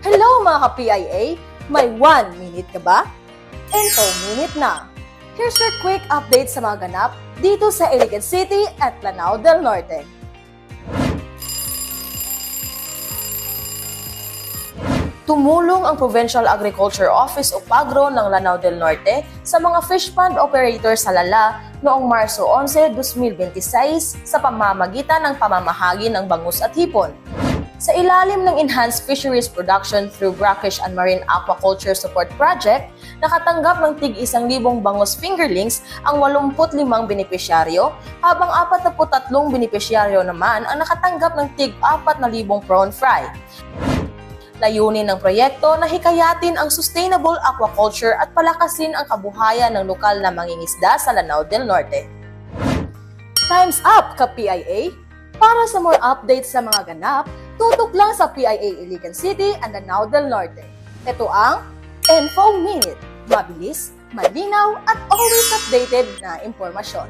Hello mga ka-PIA! May 1 minute ka ba? Info Minute na! Here's your quick update sa mga ganap dito sa Iligan City at Lanao del Norte. Tumulong ang Provincial Agriculture Office o PAGRO ng Lanao del Norte sa mga fish pond operator sa Lala noong Marso 11, 2026 sa pamamagitan ng pamamahagi ng bangus at hipon. Sa ilalim ng Enhanced Fisheries Production through Brackish and Marine Aquaculture Support Project, nakatanggap ng tig-1,000 bangus fingerlings ang 85 benepisyaryo, habang 43 benepisyaryo naman ang nakatanggap ng tig-4,000 prawn fry. Layunin ng proyekto na hikayatin ang sustainable aquaculture at palakasin ang kabuhayan ng lokal na mangingisda sa Lanao del Norte. Time's up, ka-PIA! Para sa more updates sa mga ganap, tutok lang sa PIA Iligan City and Lanao del Norte. Ito ang Info Minute. Mabilis, malinaw at always updated na impormasyon.